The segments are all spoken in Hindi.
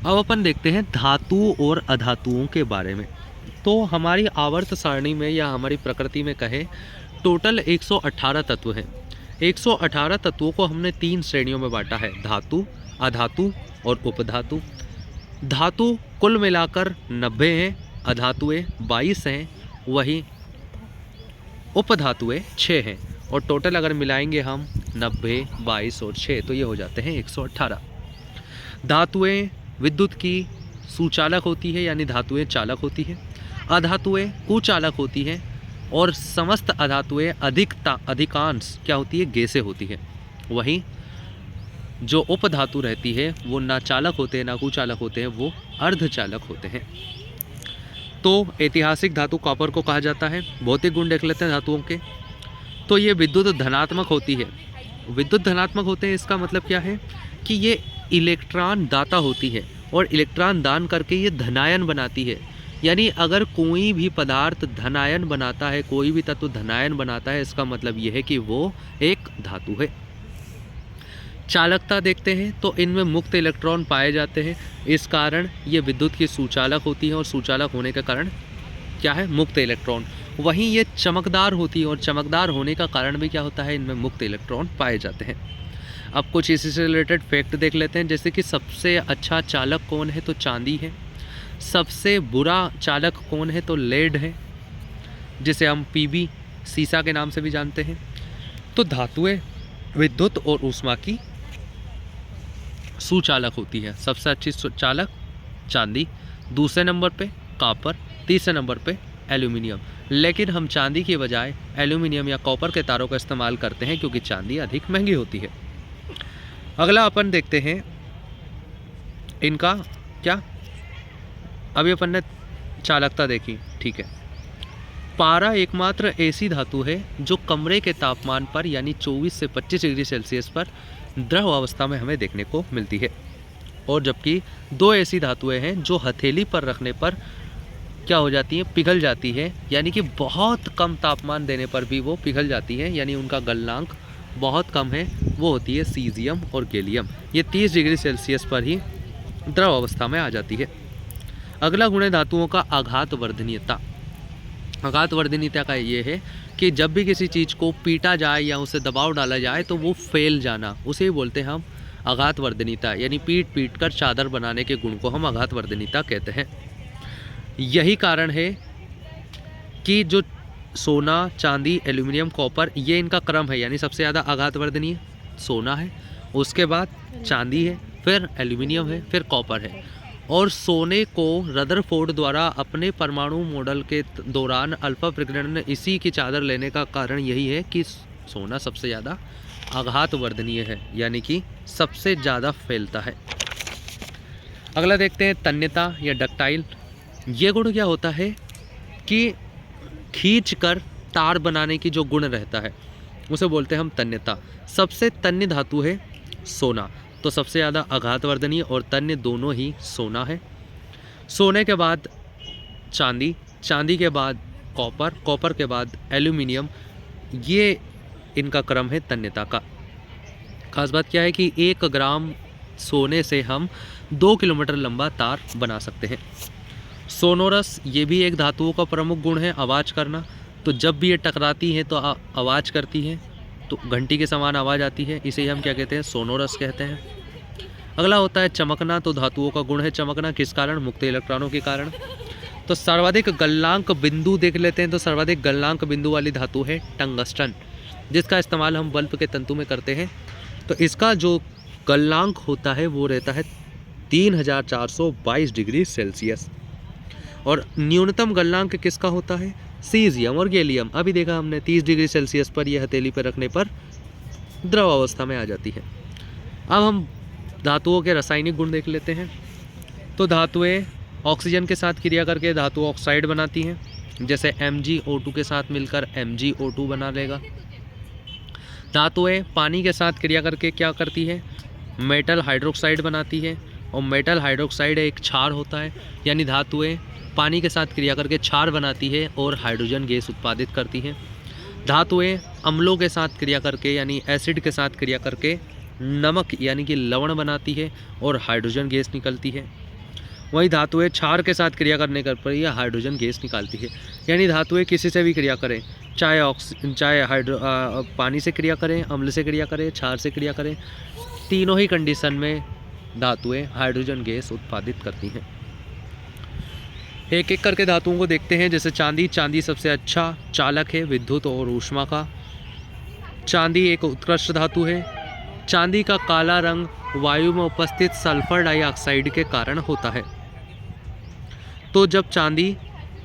अब अपन देखते हैं धातु और अधातुओं के बारे में। तो हमारी आवर्त सारणी में या हमारी प्रकृति में कहें, टोटल 118 तत्व हैं। 118 तत्वों को हमने 3 श्रेणियों में बांटा है, धातु, अधातु और उपधातु। धातु कुल मिलाकर 90 हैं, अधातुएं 22 हैं, वही उपधातुएं 6 हैं। और टोटल अगर मिलाएंगे हम 90, 22 और 6 तो ये हो जाते हैं 118। धातुएं विद्युत की सुचालक होती है, यानी धातुएं चालक होती है। अधातुएं कुचालक होती हैं और समस्त अधातुएं अधिकांश क्या होती है, गैसें होती है। वहीं जो उपधातु रहती है वो ना चालक होते हैं ना कुचालक होते हैं, वो अर्धचालक होते हैं। तो ऐतिहासिक धातु कॉपर को कहा जाता है। भौतिक गुण देख लेते हैं धातुओं के। तो ये विद्युत धनात्मक होती है। विद्युत धनात्मक होते हैं, इसका मतलब क्या है कि ये इलेक्ट्रॉन दाता होती है और इलेक्ट्रॉन दान करके ये धनायन बनाती है। यानी अगर कोई भी पदार्थ धनायन बनाता है, कोई भी तत्व धनायन बनाता है, इसका मतलब ये है कि वो एक धातु है। चालकता देखते हैं तो इनमें मुक्त इलेक्ट्रॉन पाए जाते हैं, इस कारण ये विद्युत की सुचालक होती है और सुचालक होने के कारण क्या है, मुक्त इलेक्ट्रॉन। वहीं ये चमकदार होती है और चमकदार होने का कारण भी क्या होता है, इनमें मुक्त इलेक्ट्रॉन पाए जाते हैं। अब कुछ इसी से रिलेटेड फैक्ट देख लेते हैं, जैसे कि सबसे अच्छा चालक कौन है, तो चांदी है। सबसे बुरा चालक कौन है, तो लेड है, जिसे हम पीबी सीसा के नाम से भी जानते हैं। तो धातुएं विद्युत और ऊष्मा की सुचालक होती है। सबसे अच्छी चालक चांदी, दूसरे नंबर पे कॉपर, तीसरे नंबर पे एल्यूमिनियम। लेकिन हम चांदी की बजाय एल्यूमिनियम या कॉपर के तारों का इस्तेमाल करते हैं क्योंकि चांदी अधिक महंगी होती है। अगला अपन देखते हैं इनका क्या, अभी अपन ने चालकता देखी, ठीक है। पारा एकमात्र ऐसी धातु है जो कमरे के तापमान पर यानी 24 से 25 डिग्री सेल्सियस पर द्रव अवस्था में हमें देखने को मिलती है। और जबकि 2 ऐसी धातुएं हैं जो हथेली पर रखने पर क्या हो जाती हैं, पिघल जाती है, यानी कि बहुत कम तापमान देने पर भी वो पिघल जाती है, यानी उनका गलनांक बहुत कम है। वो होती है सीजियम और गैलियम। ये 30 डिग्री सेल्सियस पर ही द्रव अवस्था में आ जाती है। अगला गुण है धातुओं का आघात वर्धनीयता। आघात वर्धनीयता का ये है कि जब भी किसी चीज़ को पीटा जाए या उसे दबाव डाला जाए तो वो फैल जाना, उसे ही बोलते हैं हम आघात वर्धनीयता। यानी पीट पीट कर चादर बनाने के गुण को हम आघात वर्धनीयता कहते हैं। यही कारण है कि जो सोना, चांदी, एल्यूमिनियम, कॉपर, ये इनका क्रम है। यानी सबसे ज़्यादा आघात वर्धनीय सोना है, उसके बाद चांदी है, फिर एल्यूमिनियम है, फिर कॉपर है। और सोने को रदरफोर्ड द्वारा अपने परमाणु मॉडल के दौरान अल्फा प्रकीर्णन में इसी की चादर लेने का कारण यही है कि सोना सबसे ज़्यादा आघात वर्धनीय है, यानी कि सबसे ज़्यादा फैलता है। अगला देखते हैं तन्यता या डक्टाइल। ये गुण क्या होता है कि खींचकर तार बनाने की जो गुण रहता है उसे बोलते हैं हम तन्यता। सबसे तन्य धातु है सोना, तो सबसे ज़्यादा आघात वर्धनीय और तन्य दोनों ही सोना है। सोने के बाद चांदी, चांदी के बाद कॉपर, कॉपर के बाद एल्यूमिनियम, ये इनका क्रम है तन्यता का। खास बात क्या है कि 1 ग्राम सोने से हम 2 किलोमीटर लंबा तार बना सकते हैं। सोनोरस, ये भी एक धातुओं का प्रमुख गुण है, आवाज़ करना। तो जब भी ये टकराती हैं तो आवाज़ करती हैं, तो घंटी के समान आवाज़ आती है, इसे ही हम क्या कहते हैं, सोनोरस कहते हैं। अगला होता है चमकना। तो धातुओं का गुण है चमकना, किस कारण, मुक्त इलेक्ट्रॉनों के कारण। तो सर्वाधिक गलनांक बिंदु देख लेते हैं। तो सर्वाधिक गलनांक बिंदु वाली धातु है टंगस्टन, जिसका इस्तेमाल हम बल्ब के तंतु में करते हैं। तो इसका जो गलनांक होता है वो रहता है 3422 डिग्री सेल्सियस। और न्यूनतम गलनांक किसका होता है, सीजियम और गैलियम। अभी देखा हमने 30 डिग्री सेल्सियस पर यह हथेली पर रखने पर द्रव अवस्था में आ जाती है। अब हम धातुओं के रासायनिक गुण देख लेते हैं। तो धातुएं ऑक्सीजन के साथ क्रिया करके धातु ऑक्साइड बनाती हैं, जैसे MgO2 के साथ मिलकर MgO2 बना लेगा। धातुएं पानी के साथ क्रिया करके क्या करती है, मेटल हाइड्रोक्साइड बनाती है। और मेटल हाइड्रोक्साइड एक क्षार होता है, यानी धातुएं पानी के साथ क्रिया करके क्षार बनाती है और हाइड्रोजन गैस उत्पादित करती हैं। धातुएं अम्लों के साथ क्रिया करके यानी एसिड के साथ क्रिया करके नमक यानी कि लवण बनाती है और हाइड्रोजन गैस निकलती है। वही धातुएं क्षार के साथ क्रिया करने पर यह हाइड्रोजन गैस निकालती है। यानी धातुएं किसी से भी क्रिया करें, चाहे पानी से क्रिया करें, अम्ल से क्रिया करें, क्षार से क्रिया करें, तीनों ही कंडीशन में धातुएं हाइड्रोजन गैस उत्पादित करती हैं। एक एक करके धातुओं को देखते हैं। जैसे चांदी सबसे अच्छा चालक है विद्युत और ऊष्मा का। चांदी एक उत्कृष्ट धातु है। चांदी का काला रंग वायु में उपस्थित सल्फर डाइऑक्साइड के कारण होता है। तो जब चांदी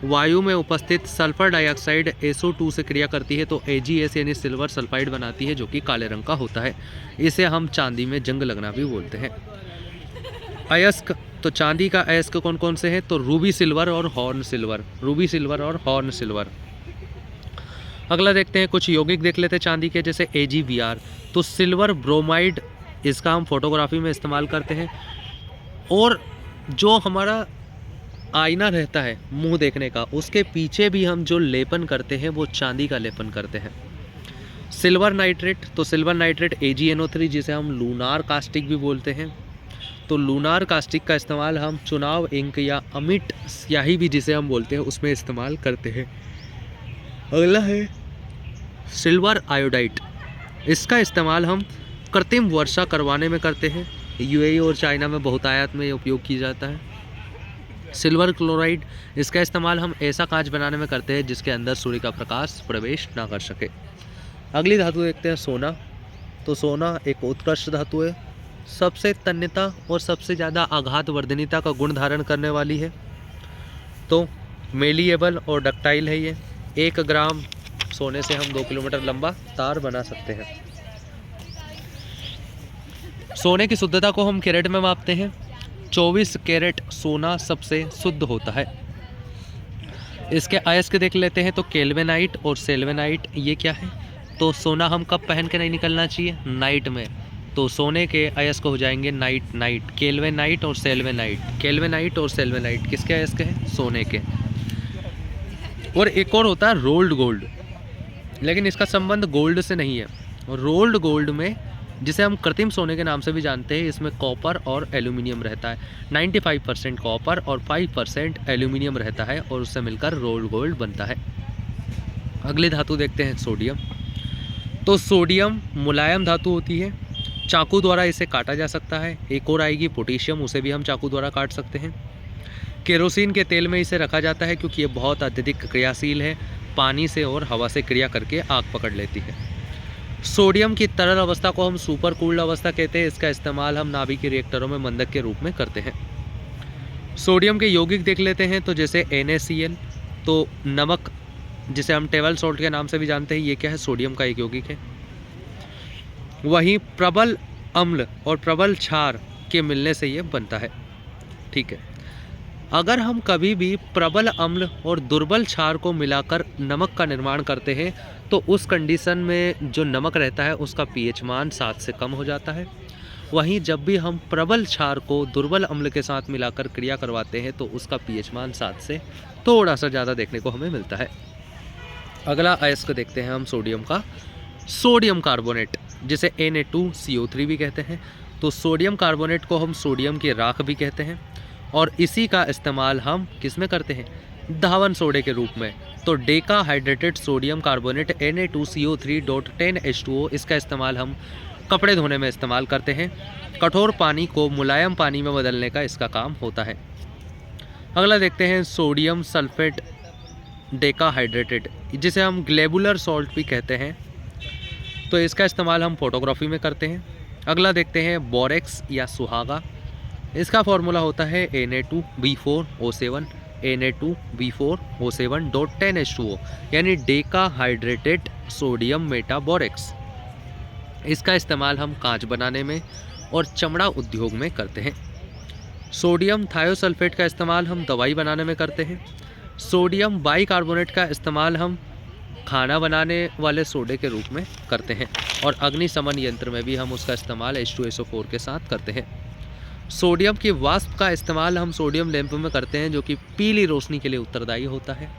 वायु में उपस्थित सल्फर डाइऑक्साइड SO2 से क्रिया करती है तो AgS यानी सिल्वर सल्फाइड बनाती है, जो कि काले रंग का होता है। इसे हम चांदी में जंग लगना भी बोलते हैं। अयस्क, तो चांदी का अयस्क कौन कौन से हैं? तो रूबी सिल्वर और हॉर्न सिल्वर। रूबी सिल्वर और हॉर्न सिल्वर। अगला देखते हैं, कुछ यौगिक देख लेते हैं चांदी के। जैसे AgBr, तो सिल्वर ब्रोमाइड, इसका हम फोटोग्राफी में इस्तेमाल करते हैं। और जो हमारा आईना रहता है मुंह देखने का, उसके पीछे भी हम जो लेपन करते हैं वो चांदी का लेपन करते हैं। सिल्वर नाइट्रेट, तो सिल्वर नाइट्रेट AgNO3, जिसे हम लूनार कास्टिक भी बोलते हैं। तो लूनार कास्टिक का इस्तेमाल हम चुनाव इंक या अमिट स्याही भी जिसे हम बोलते हैं उसमें इस्तेमाल करते हैं। अगला है सिल्वर आयोडाइड। इसका इस्तेमाल हम कृत्रिम वर्षा करवाने में करते हैं। UAE और चाइना में बहुतायत में उपयोग किया जाता है। सिल्वर क्लोराइड, इसका इस्तेमाल हम ऐसा कांच बनाने में करते हैं जिसके अंदर सूर्य का प्रकाश प्रवेश ना कर सके। अगली धातु देखते हैं सोना। तो सोना एक उत्कृष्ट धातु है। सबसे तन्यता और सबसे ज़्यादा आघात वर्धनीयता का गुण धारण करने वाली है। तो मेलिएबल और डक्टाइल है ये। 1 ग्राम सोने से हम 2 किलोमीटर लंबा तार बना सकते हैं। सोने की शुद्धता को हम कैरेट में मापते हैं। 24 कैरेट सोना सबसे शुद्ध होता है। इसके अयस्क देख लेते हैं। तो केल्विनाइट और सेल्वेनाइट, ये क्या है? तो सोना हम कब पहन के नहीं निकलना चाहिए? नाइट में। तो सोने के अयस्क हो जाएंगे नाइट। केल्विनाइट और सेल्वेनाइट। केल्विनाइट और सेल्वेनाइट किसके अयस्क हैं? सोने के। और एक और होता है रोल्ड गोल्ड, लेकिन इसका संबंध गोल्ड से नहीं है। रोल्ड गोल्ड में, जिसे हम कृत्रिम सोने के नाम से भी जानते हैं, इसमें कॉपर और एल्यूमिनियम रहता है। 95% कॉपर और 5% एल्यूमिनियम रहता है और उससे मिलकर रोल्ड गोल्ड बनता है। अगली धातु देखते हैं सोडियम। तो सोडियम मुलायम धातु होती है। चाकू द्वारा इसे काटा जा सकता है। एक और आएगी पोटेशियम, उसे भी हम चाकू द्वारा काट सकते हैं। केरोसिन के तेल में इसे रखा जाता है क्योंकि ये बहुत अत्यधिक क्रियाशील है। पानी से और हवा से क्रिया करके आग पकड़ लेती है। सोडियम की तरल अवस्था को हम सुपर कूल्ड अवस्था कहते हैं। इसका इस्तेमाल हम नाभिकीय रिएक्टरों में मंदक के रूप में करते हैं। सोडियम के यौगिक देख लेते हैं। तो जैसे NaCl, तो नमक जिसे हम टेबल सॉल्ट के नाम से भी जानते हैं, ये क्या है? सोडियम का एक यौगिक है। वहीं प्रबल अम्ल और प्रबल क्षार के मिलने से ये बनता है। ठीक है, अगर हम कभी भी प्रबल अम्ल और दुर्बल क्षार को मिलाकर नमक का निर्माण करते हैं तो उस कंडीशन में जो नमक रहता है उसका pH मान 7 से कम हो जाता है। वहीं जब भी हम प्रबल क्षार को दुर्बल अम्ल के साथ मिलाकर क्रिया करवाते हैं तो उसका pH मान 7 से थोड़ा सा ज़्यादा देखने को हमें मिलता है। अगला अयस्क देखते हैं हम सोडियम का। सोडियम कार्बोनेट, जिसे Na2CO3 भी कहते हैं। तो सोडियम कार्बोनेट को हम सोडियम की राख भी कहते हैं और इसी का इस्तेमाल हम किस में करते हैं? धावन सोडे के रूप में। तो Deka hydrated sodium carbonate Na2CO3.10H2O, इसका इस्तेमाल हम कपड़े धोने में इस्तेमाल करते हैं। कठोर पानी को मुलायम पानी में बदलने का इसका काम होता है। अगला देखते हैं सोडियम सल्फेट डेका हाइड्रेटेड, जिसे हम ग्लेबुलर सॉल्ट भी कहते हैं। तो इसका इस्तेमाल हम फोटोग्राफी में करते हैं। अगला देखते हैं बोरेक्स या सुहागा। इसका फॉर्मूला होता है Na2B4O7 Na2B4O7.10H2O, यानी डेका हाइड्रेटेड सोडियम मेटाबोरेक्स। इसका इस्तेमाल हम कांच बनाने में और चमड़ा उद्योग में करते हैं। सोडियम थायोसल्फेट का इस्तेमाल हम दवाई बनाने में करते हैं। सोडियम बाइकार्बोनेट का इस्तेमाल हम खाना बनाने वाले सोडे के रूप में करते हैं और अग्निशमन यंत्र में भी हम उसका इस्तेमाल H2SO4 के साथ करते हैं। सोडियम की वाष्प का इस्तेमाल हम सोडियम लैंप में करते हैं, जो कि पीली रोशनी के लिए उत्तरदायी होता है।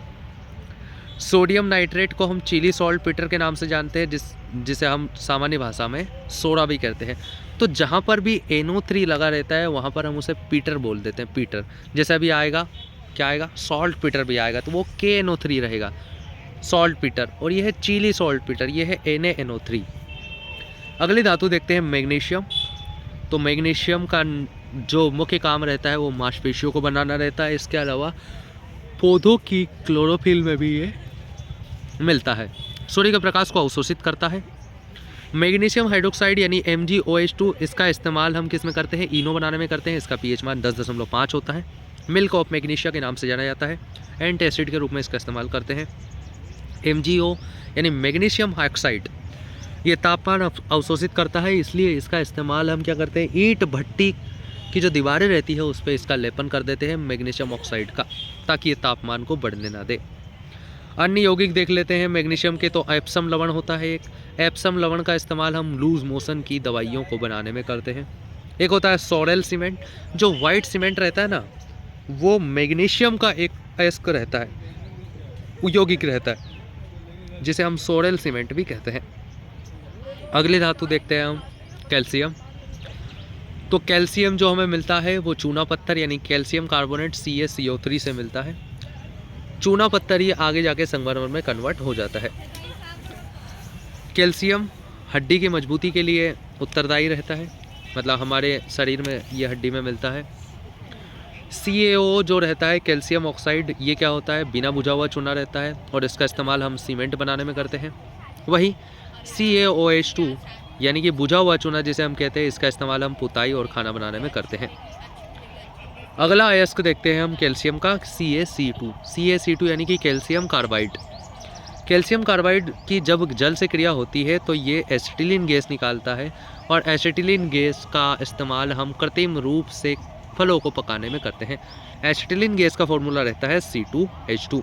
सोडियम नाइट्रेट को हम चिली सॉल्ट पीटर के नाम से जानते हैं, जिसे हम सामान्य भाषा में सोडा भी कहते हैं। तो जहाँ पर भी NO3 लगा रहता है वहाँ पर हम उसे पीटर बोल देते हैं, पीटर। जैसे अभी आएगा, क्या आएगा, सॉल्ट पीटर भी आएगा, तो वो KNO3 रहेगा, सॉल्ट पीटर। और ये है चिली सॉल्ट पीटर, ये है NaNO3। अगली धातु देखते हैं मैग्नीशियम। तो मैग्नीशियम का जो मुख्य काम रहता है वो मांसपेशियों को बनाना रहता है। इसके अलावा पौधों की क्लोरोफिल में भी ये मिलता है। सूर्य के प्रकाश को अवशोषित करता है। मैग्नीशियम हाइड्रोक्साइड यानी MgOH2, इसका इस्तेमाल हम किस में करते हैं, इनो बनाने में करते हैं। इसका pH मान 10.5 होता है। मिल्क ऑफ मैग्नीशिया के नाम से जाना जाता है। एंटासिड के रूप में इसका इस्तेमाल करते हैं। MgO यानी मैग्नीशियम ऑक्साइड, ये तापमान अवशोषित करता है, इसलिए इसका इस्तेमाल हम क्या करते हैं, ईंट भट्टी की जो दीवारें रहती है उस पर इसका लेपन कर देते हैं मैग्नीशियम ऑक्साइड का, ताकि ये तापमान को बढ़ने ना दे। अन्य यौगिक देख लेते हैं मैग्नीशियम के। तो एप्सम लवण होता है एक, एप्सम लवण का इस्तेमाल हम लूज मोशन की दवाइयों को बनाने में करते हैं। एक होता है सोरेल सीमेंट, जो वाइट सीमेंट रहता है ना, वो मैग्नीशियम का एक अयस्क रहता है, यौगिक रहता है, जिसे हम सोरेल सीमेंट भी कहते हैं। अगली धातु देखते हैं हम कैल्शियम। तो कैल्शियम जो हमें मिलता है वो चूना पत्थर यानी कैल्शियम कार्बोनेट CaCO3 से मिलता है। चूना पत्थर ही आगे जाके संगमरमर में कन्वर्ट हो जाता है। कैल्शियम हड्डी की मजबूती के लिए उत्तरदायी रहता है, मतलब हमारे शरीर में ये हड्डी में मिलता है। CaO जो रहता है कैल्शियम ऑक्साइड, ये क्या होता है, बिना बुझा हुआ चूना रहता है और इसका इस्तेमाल हम सीमेंट बनाने में करते हैं। वही CaOH2 यानी कि बुझा हुआ चूना जिसे हम कहते हैं, इसका इस्तेमाल हम पुताई और खाना बनाने में करते हैं। अगला अयस्क देखते हैं हम कैल्शियम का, CaC2 यानी कि कैल्शियम कार्बाइड। कैल्शियम कार्बाइड की जब जल से क्रिया होती है तो ये एसिटिलीन गैस निकालता है, और एसिटिलीन गैस का इस्तेमाल हम कृत्रिम रूप से फलों को पकाने में करते हैं। एसिटिलीन गैस का फॉर्मूला रहता है C2H2।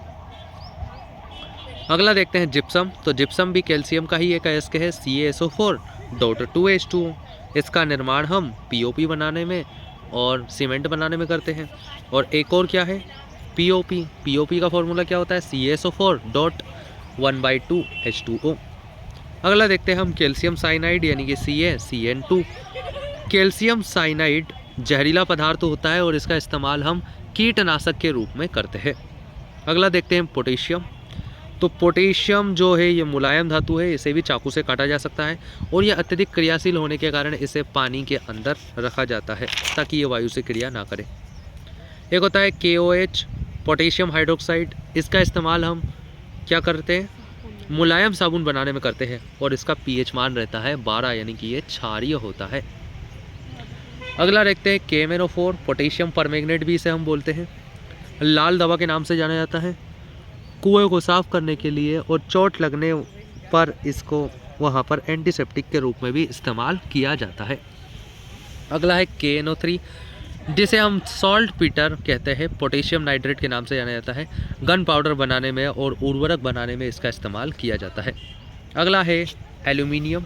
अगला देखते हैं जिप्सम। तो जिप्सम भी कैल्शियम का ही एक अयस्क है, CaSO4.2H2। इसका निर्माण हम POP बनाने में और सीमेंट बनाने में करते हैं। और एक और क्या है, POP का फॉर्मूला क्या होता है, CaSO4.1/2H2O। अगला देखते हैं हम कैल्शियम साइनाइड यानी कि CaCN2। कैल्शियम साइनाइड जहरीला पदार्थ होता है और इसका इस्तेमाल हम कीटनाशक के रूप में करते हैं। अगला देखते हैं पोटेशियम। तो पोटेशियम जो है ये मुलायम धातु है, इसे भी चाकू से काटा जा सकता है, और यह अत्यधिक क्रियाशील होने के कारण इसे पानी के अंदर रखा जाता है ताकि ये वायु से क्रिया ना करे। एक होता है KOH पोटेशियम हाइड्रोक्साइड, इसका इस्तेमाल हम क्या करते हैं, मुलायम साबुन बनाने में करते हैं, और इसका pH मान रहता है 12 यानी कि ये क्षारीय होता है। अगला देखते हैं KMnO4 पोटेशियम परमैंगनेट भी इसे हम बोलते हैं। लाल दवा के नाम से जाना जाता है। कुएं को साफ करने के लिए और चोट लगने पर इसको वहाँ पर एंटीसेप्टिक के रूप में भी इस्तेमाल किया जाता है। अगला है KNO3 जिसे हम सॉल्ट पीटर कहते हैं, पोटेशियम नाइट्रेट के नाम से जाना जाता है। गन पाउडर बनाने में और उर्वरक बनाने में इसका इस्तेमाल किया जाता है। अगला है एल्यूमिनियम।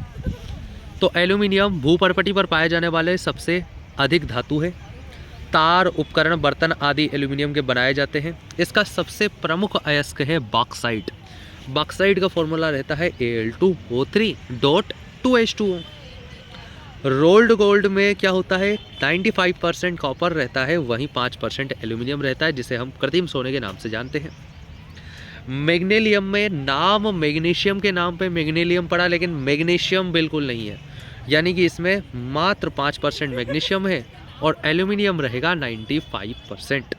तो एल्यूमिनियम भूपर्पटी पर पाए जाने वाले सबसे अधिक धातु है। तार, उपकरण, बर्तन आदि एल्यूमिनियम के बनाए जाते हैं। इसका सबसे प्रमुख अयस्क है बॉक्साइट। बॉक्साइट का फॉर्मूला रहता है Al2O3.2H2O। रोल्ड गोल्ड में क्या होता है, 95% कॉपर रहता है, वहीं 5% एल्यूमिनियम रहता है, जिसे हम कृत्रिम सोने के नाम से जानते हैं। मैग्नीशियम में नाम मैग्नीशियम के नाम पे मैग्नीशियम पड़ा, लेकिन मैग्नीशियम बिल्कुल नहीं है, यानी कि इसमें मात्र 5% मैग्नीशियम है और एल्यूमिनियम रहेगा 95%।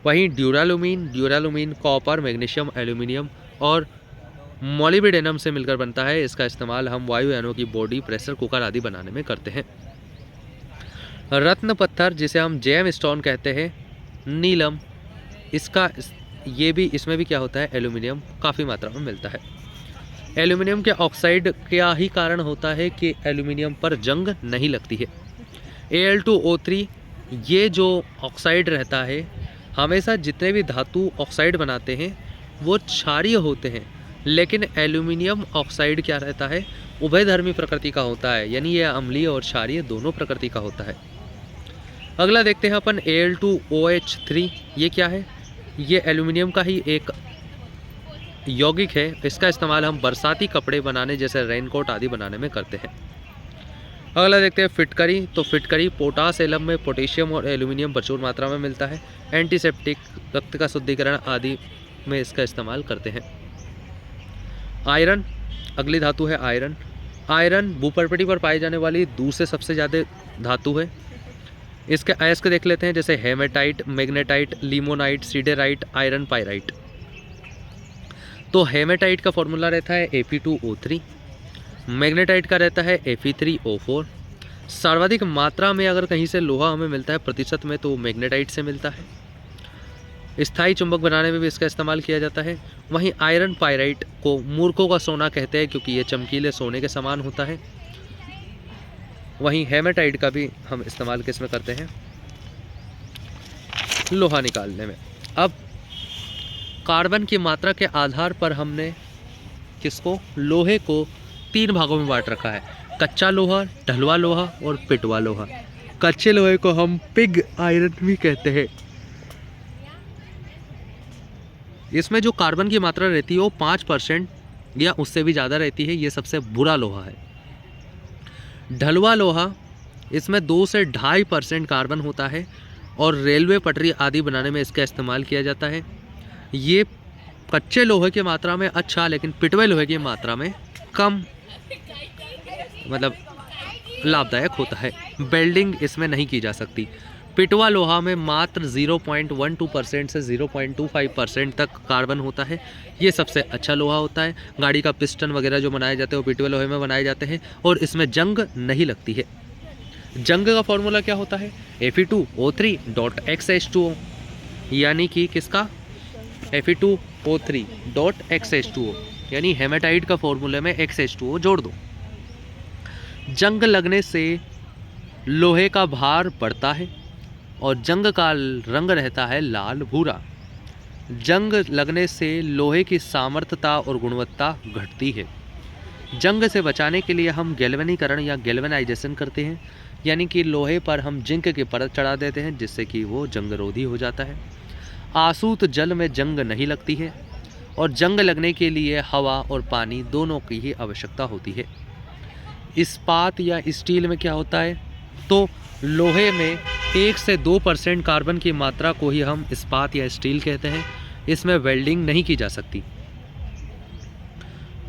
वहीं ड्यूरालुमीन कॉपर, मैग्नीशियम, एल्यूमिनियम और मॉलिब्डेनम से मिलकर बनता है। इसका इस्तेमाल हम वायुयानों की बॉडी, प्रेशर कुकर आदि बनाने में करते हैं। रत्न पत्थर जिसे हम जेम स्टोन कहते हैं, नीलम, इसमें भी क्या होता है, एल्यूमिनियम काफ़ी मात्रा में मिलता है। एल्यूमिनियम के ऑक्साइड का ही कारण होता है कि एल्यूमिनियम पर जंग नहीं लगती है। Al2O3 ये जो ऑक्साइड रहता है, हमेशा जितने भी धातु ऑक्साइड बनाते हैं वो क्षारीय होते हैं, लेकिन एल्यूमिनियम ऑक्साइड क्या रहता है, उभयधर्मी प्रकृति का होता है, यानी ये अम्लीय और क्षारीय दोनों प्रकृति का होता है। अगला देखते हैं अपन Al2OH3। ये क्या है, ये एल्यूमिनियम का ही एक यौगिक है। इसका इस्तेमाल हम बरसाती कपड़े बनाने जैसे रेनकोट आदि बनाने में करते हैं। अगला देखते हैं फिटकरी। तो फिटकरी पोटास एलम में पोटेशियम और एल्यूमिनियम प्रचुर मात्रा में मिलता है। एंटीसेप्टिक, रक्त का शुद्धिकरण आदि में इसका इस्तेमाल करते हैं। आयरन, अगली धातु है आयरन। आयरन भूपर्पटी पर पाई जाने वाली दूसरे सबसे ज़्यादा धातु है। इसके अयस्क देख लेते हैं, जैसे hematite, magnetite, limonite, siderite, iron pyrite. तो हेमेटाइट का फॉर्मूला रहता है Fe2O3, मैग्नेटाइट का रहता है Fe3O4। सर्वाधिक मात्रा में अगर कहीं से लोहा हमें मिलता है प्रतिशत में, तो मैग्नेटाइट से मिलता है। स्थायी चुंबक बनाने में भी इसका इस्तेमाल किया जाता है। वहीं आयरन पायराइट को मूर्खों का सोना कहते हैं, क्योंकि ये चमकीले सोने के समान होता है। वहीं हेमेटाइट का भी हम इस्तेमाल किस में करते हैं, लोहा निकालने में। अब कार्बन की मात्रा के आधार पर हमने किसको, लोहे को 3 भागों में बांट रखा है, कच्चा लोहा, ढलुआ लोहा और पिटवा लोहा। कच्चे लोहे को हम पिग आयरन भी कहते हैं। इसमें जो कार्बन की मात्रा रहती है वो 5% या उससे भी ज़्यादा रहती है। ये सबसे बुरा लोहा है। ढलुआ लोहा, इसमें 2 से 2.5% कार्बन होता है और रेलवे पटरी आदि बनाने में इसका इस्तेमाल किया जाता है। ये कच्चे लोहे की मात्रा में अच्छा, लेकिन पिटवे लोहे की मात्रा में कम मतलब लाभदायक होता है। वेल्डिंग इसमें नहीं की जा सकती। पिटवा लोहा में मात्र 0.12% से 0.25% तक कार्बन होता है। ये सबसे अच्छा लोहा होता है। गाड़ी का पिस्टन वगैरह जो बनाए जाते हैं वो पिटवे लोहे में बनाए जाते हैं और इसमें जंग नहीं लगती है। जंग का फॉर्मूला क्या होता है, Fe2O3.XH2O, यानी कि किसका, Fe2O3.XH2O, यानी हेमेटाइट का फॉर्मूले में XH2O जोड़ दो। जंग लगने से लोहे का भार बढ़ता है और जंग का रंग रहता है लाल भूरा। जंग लगने से लोहे की सामर्थ्यता और गुणवत्ता घटती है। जंग से बचाने के लिए हम गैल्वेनीकरण या गैल्वेनाइजेशन करते हैं, यानी कि लोहे पर हम जिंक की परत चढ़ा देते हैं, जिससे कि वो जंगरोधी हो जाता है। आसूत जल में जंग नहीं लगती है और जंग लगने के लिए हवा और पानी दोनों की ही आवश्यकता होती है। इस्पात या स्टील में क्या होता है, तो लोहे में 1 से 2% कार्बन की मात्रा को ही हम इस्पात या स्टील कहते हैं। इसमें वेल्डिंग नहीं की जा सकती।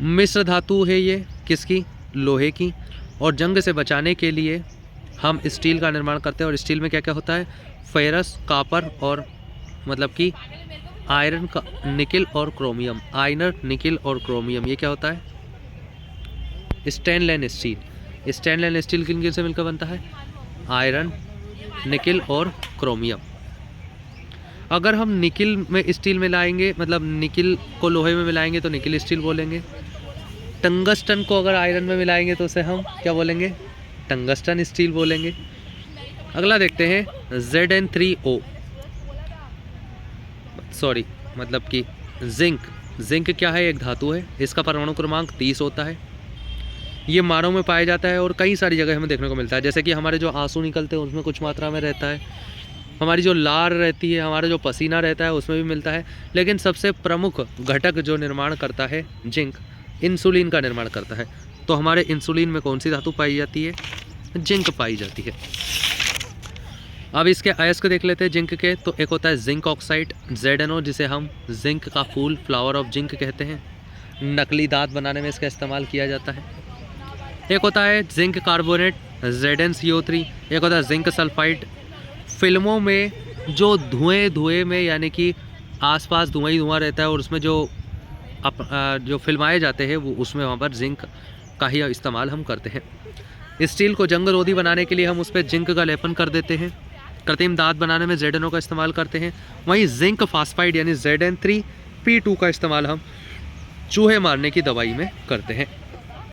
मिश्र धातु है ये किसकी, लोहे की, और जंग से बचाने के लिए हम स्टील का निर्माण करते हैं। और स्टील में क्या क्या होता है, फेरस, कापर और मतलब कि आयरन का, निकिल और क्रोमियम। आयरन, निकिल और क्रोमियम ये क्या होता है, स्टेनलेस स्टील। स्टेनलेस स्टील किन किन से मिलकर बनता है, आयरन, निकिल और क्रोमियम। अगर हम निकिल में स्टील मिलाएंगे, मतलब निकिल को लोहे में मिलाएंगे तो निकिल स्टील बोलेंगे। टंगस्टन को अगर आयरन में मिलाएंगे तो उसे हम क्या बोलेंगे, टंगस्टन स्टील बोलेंगे। अगला देखते हैं Zn3O, सॉरी मतलब कि जिंक। जिंक क्या है, एक धातु है। इसका परमाणु क्रमांक 30 होता है। ये मारों में पाया जाता है और कई सारी जगह हमें देखने को मिलता है, जैसे कि हमारे जो आंसू निकलते हैं उसमें कुछ मात्रा में रहता है, हमारी जो लार रहती है, हमारा जो पसीना रहता है उसमें भी मिलता है। लेकिन सबसे प्रमुख घटक जो निर्माण करता है जिंक, इंसुलिन का निर्माण करता है। तो हमारे इंसुलिन में कौन सी धातु पाई जाती है, जिंक पाई जाती है। अब इसके अयस्क देख लेते हैं जिंक के। तो एक होता है जिंक ऑक्साइड, ZnO, जिसे हम जिंक का फूल, फ्लावर ऑफ जिंक कहते हैं। नकली दांत बनाने में इसका इस्तेमाल किया जाता है। एक होता है जिंक कार्बोनेट, ZnCO3। एक होता है जिंक सल्फाइड। फिल्मों में जो धुएं में, यानी कि आसपास धुआं ही धुआं रहता है और उसमें जो फिल्माए जाते हैं वो, उसमें वहाँ पर जिंक का ही इस्तेमाल हम करते हैं। स्टील को जंग रोधी बनाने के लिए हम उस पर जिंक का लेपन कर देते हैं। कृत्रिम दांत बनाने में ZnO का इस्तेमाल करते हैं। वहीं जिंक फास्फाइड यानी Zn3P2 का इस्तेमाल हम चूहे मारने की दवाई में करते हैं।